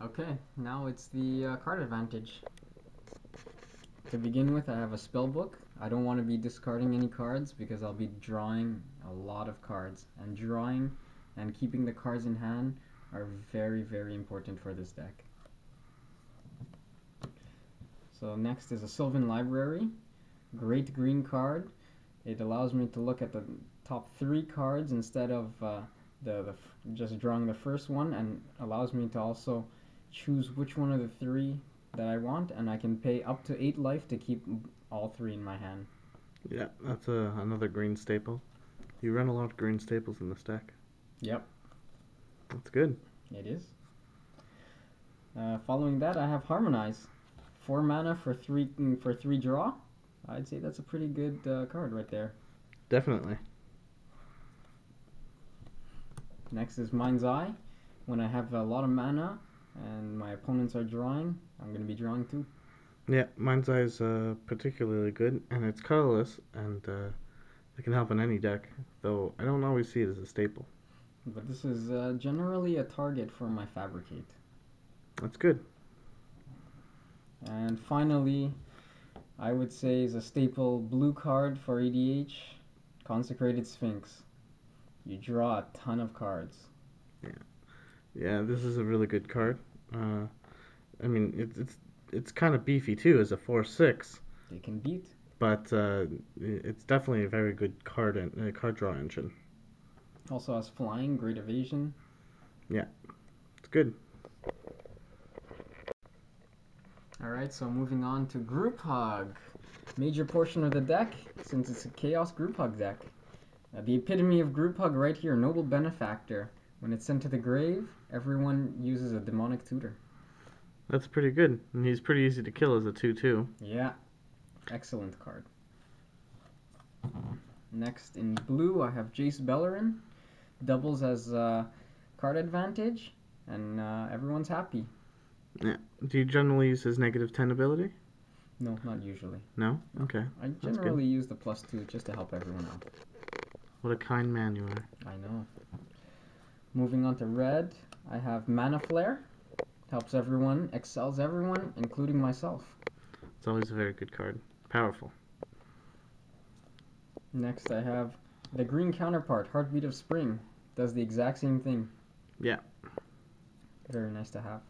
Okay, now it's the card advantage. To begin with, I have a Spellbook. I don't want to be discarding any cards because I'll be drawing a lot of cards. And drawing and keeping the cards in hand are very, very important for this deck. So next is a Sylvan Library. Great green card. It allows me to look at the top 3 cards instead of just drawing the first one, and allows me to also choose which one of the 3 that I want, and I can pay up to 8 life to keep all 3 in my hand. Yeah, that's another green staple. You run a lot of green staples in this deck. Yep. That's good. It is. Following that, I have Harmonize. 4 mana for 3 draw. I'd say that's a pretty good card right there. Definitely. Next is Mind's Eye. When I have a lot of mana and my opponents are drawing, I'm going to be drawing too. Yeah, Mind's Eye is particularly good, and it's colorless, and it can help in any deck, though I don't always see it as a staple. But this is generally a target for my Fabricate. That's good. And finally, I would say is a staple blue card for EDH, Consecrated Sphinx. You draw a ton of cards. Yeah, this is a really good card. I mean, it's kind of beefy too as a 4/6. It can beat. But it's definitely a very good card draw engine. Also has flying, great evasion. Yeah, it's good. Alright, so moving on to Group Hug. Major portion of the deck, since it's a Chaos Group Hug deck. The epitome of Group Hug right here, Noble Benefactor. When it's sent to the grave, everyone uses a Demonic Tutor. That's pretty good, and he's pretty easy to kill as a 2/2. Yeah, excellent card. Next in blue, I have Jace Beleren. Doubles as card advantage, and everyone's happy. Yeah. Do you generally use his -10 ability? No, not usually. No? Okay. I generally use the +2 just to help everyone out. What a kind man you are. I know. Moving on to red, I have Mana Flare. Helps everyone, excels everyone, including myself. It's always a very good card. Powerful. Next I have the green counterpart, Heartbeat of Spring. Does the exact same thing. Yeah. Very nice to have.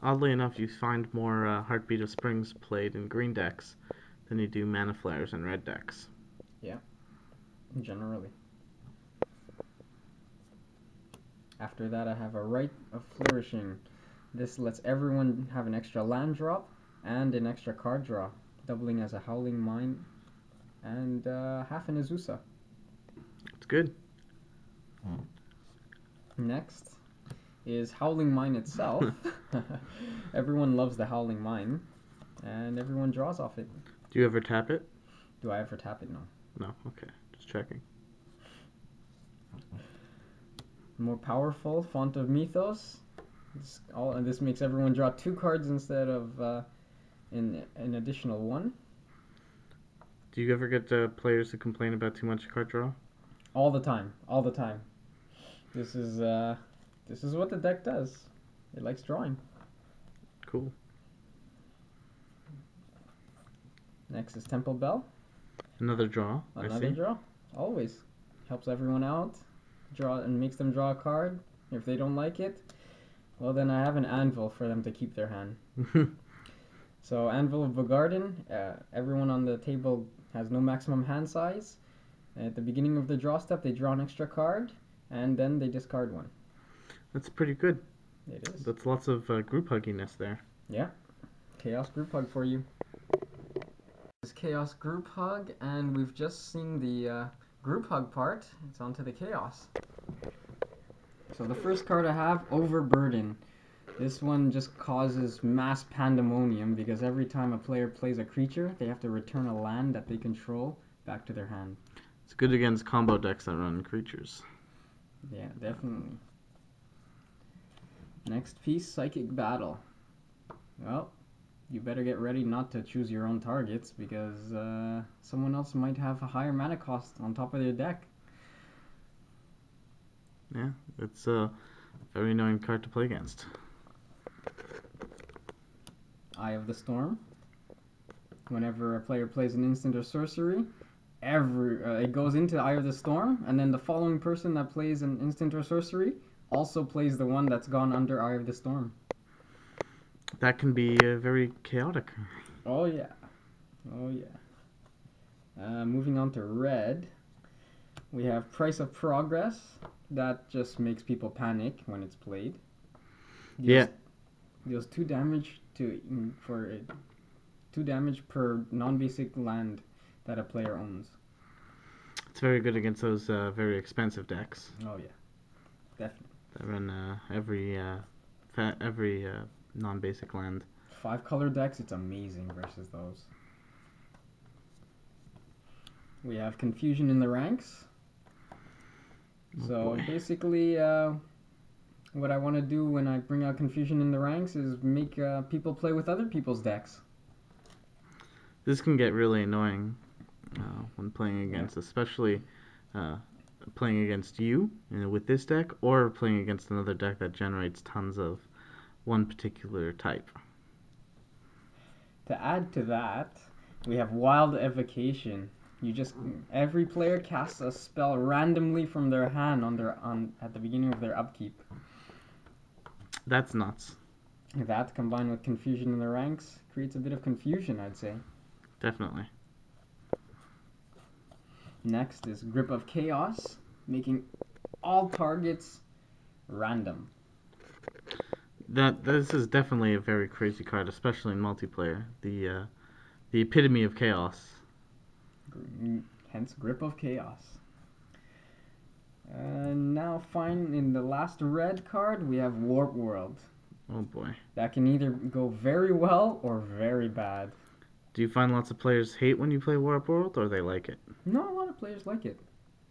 Oddly enough, you find more Heartbeat of Springs played in green decks than you do Mana Flares in red decks. Yeah, generally. After that, I have a Rite of Flourishing. This lets everyone have an extra land drop and an extra card draw, doubling as a Howling Mine and half an Azusa. It's good. Next is Howling Mine itself. Everyone loves the Howling Mine, and everyone draws off it. Do you ever tap it? Do I ever tap it? No. No, okay. Just checking. More powerful, Font of Mythos. This makes everyone draw 2 cards instead of an additional 1. Do you ever get players who complain about too much card draw? All the time. All the time. This is what the deck does. It likes drawing. Cool. Next is Temple Bell. Another draw. Another draw. Always. Helps everyone out. Draw and makes them draw a card. If they don't like it, well then I have an Anvil for them to keep their hand. So Anvil of Bogarden, everyone on the table has no maximum hand size. At the beginning of the draw step, they draw an extra card, and then they discard one. That's pretty good. It is. That's lots of group hugginess there. Yeah. Chaos Group Hug for you. This is Chaos Group Hug, and we've just seen the Group Hug part. It's on to the Chaos. So the first card I have, Overburden. This one just causes mass pandemonium because every time a player plays a creature, they have to return a land that they control back to their hand. It's good against combo decks that run creatures. Yeah, definitely. Next piece, Psychic Battle. Well, you better get ready not to choose your own targets because someone else might have a higher mana cost on top of their deck. Yeah, it's Very annoying card to play against. Eye of the Storm. Whenever a player plays an instant or sorcery, it goes into Eye of the Storm, and then the following person that plays an instant or sorcery also plays the one that's gone under Eye of the Storm. That can be very chaotic. Oh yeah. Oh yeah. Moving on to red, we have Price of Progress. That just makes people panic when it's played. Deals 2 damage for 2 damage per non-basic land that a player owns. It's very good against those very expensive decks. Oh yeah, definitely. That run every non-basic land. 5 color decks, it's amazing versus those. We have Confusion in the Ranks. So basically, what I want to do when I bring out Confusion in the Ranks is make people play with other people's decks. This can get really annoying when playing against, especially playing against you with this deck, or playing against another deck that generates tons of one particular type. To add to that, we have Wild Evocation. Every player casts a spell randomly from their hand at the beginning of their upkeep. That's nuts. That combined with Confusion in the Ranks creates a bit of confusion, I'd say. Definitely. Next is Grip of Chaos, making all targets random. This is definitely a very crazy card, especially in multiplayer. The epitome of chaos. Hence Grip of Chaos. Now in the last red card we have Warp World. Oh boy. That can either go very well or very bad. Do you find lots of players hate when you play Warp World, or they like it? No, a lot of players like it.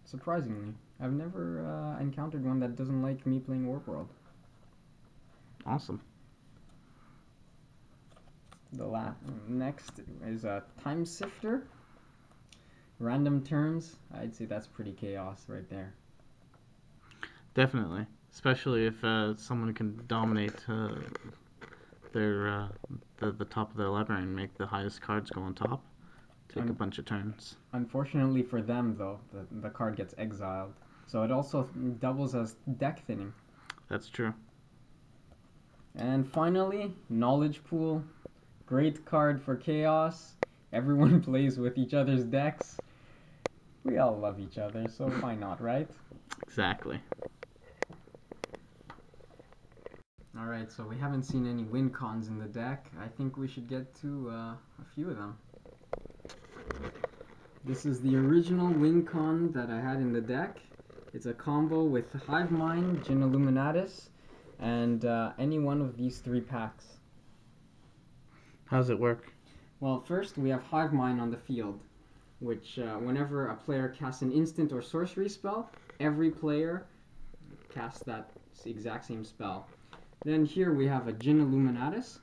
Surprisingly. I've never encountered one that doesn't like me playing Warp World. Awesome. Next is a Timesifter. Random turns. I'd say that's pretty chaos right there. Definitely, especially if someone can dominate the top of their library and make the highest cards go on top. Take a bunch of turns. Unfortunately for them, though, the card gets exiled, so it also doubles as deck thinning. That's true. And finally, Knowledge Pool. Great card for chaos. Everyone plays with each other's decks. We all love each other, so why not, right? Exactly. Alright, so we haven't seen any win cons in the deck. I think we should get to a few of them. This is the original win con that I had in the deck. It's a combo with Hive Mind, Djinn Illuminatus, and any one of these 3 packs. How does it work? Well, first we have Hive Mind on the field, which whenever a player casts an instant or sorcery spell, every player casts that exact same spell. Then here we have a Djinn Illuminatus,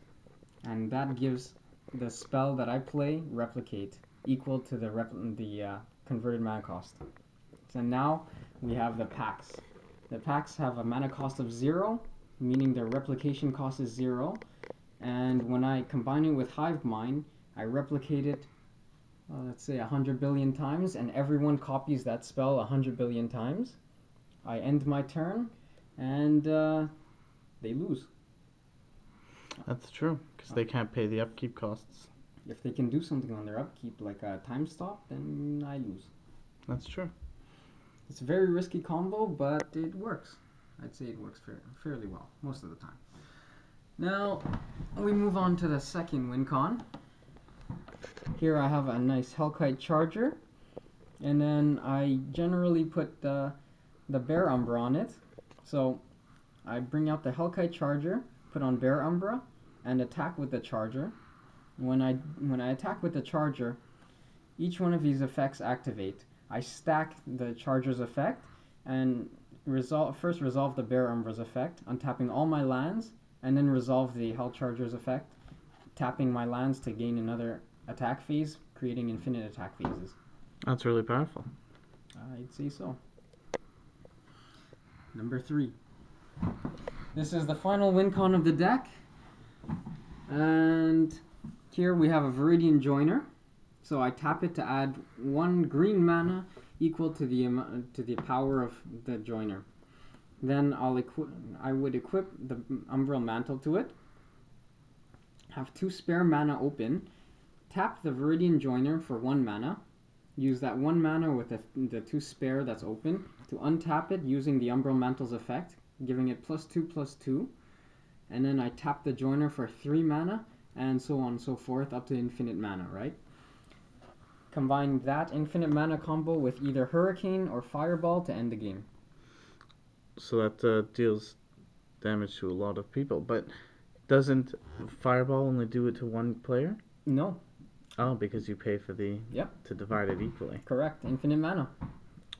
and that gives the spell that I play Replicate, equal to the converted mana cost. So now we have the packs. The packs have a mana cost of 0, meaning their replication cost is 0, and when I combine it with Hive Mind, I replicate it, let's say 100 billion times, and everyone copies that spell 100 billion times. I end my turn, and they lose. That's true, because they can't pay the upkeep costs. If they can do something on their upkeep, like a time stop, then I lose. That's true. It's a very risky combo, but it works. I'd say it works fairly well, most of the time. Now, we move on to the second win con. Here I have a nice Hellkite Charger, and then I generally put the Bear Umbra on it. So I bring out the Hellkite Charger, put on Bear Umbra, and attack with the Charger. When I attack with the Charger, each one of these effects activate. I stack the Charger's effect, and first resolve the Bear Umbra's effect, untapping all my lands, and then resolve the Hell Charger's effect, tapping my lands to gain another attack phase, creating infinite attack phases. That's really powerful. I'd say so. Number 3. This is the final win con of the deck. And here we have a Viridian Joiner. So I tap it to add 1 green mana equal to the power of the Joiner. Then I would equip the Umbral Mantle to it. Have 2 spare mana open. Tap the Viridian Joiner for 1 mana. Use that 1 mana with the 2 spare that's open to untap it using the Umbral Mantle's effect, giving it +2/+2. And then I tap the Joiner for 3 mana, and so on and so forth, up to infinite mana, right? Combine that infinite mana combo with either Hurricane or Fireball to end the game. So that deals damage to a lot of people, but doesn't Fireball only do it to 1 player? No. Oh, because you pay for the... Yep. To divide it equally. Correct. Infinite mana.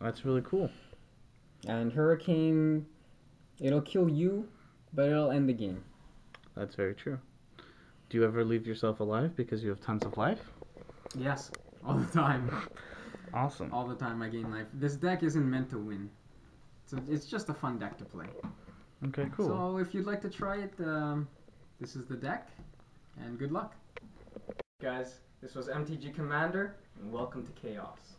That's really cool. And Hurricane, it'll kill you, but it'll end the game. That's very true. Do you ever leave yourself alive because you have tons of life? Yes. All the time. Awesome. All the time I gain life. This deck isn't meant to win. So it's just a fun deck to play. Okay, cool. So if you'd like to try it, this is the deck, and good luck. Guys, this was MTG Commander, and welcome to Chaos.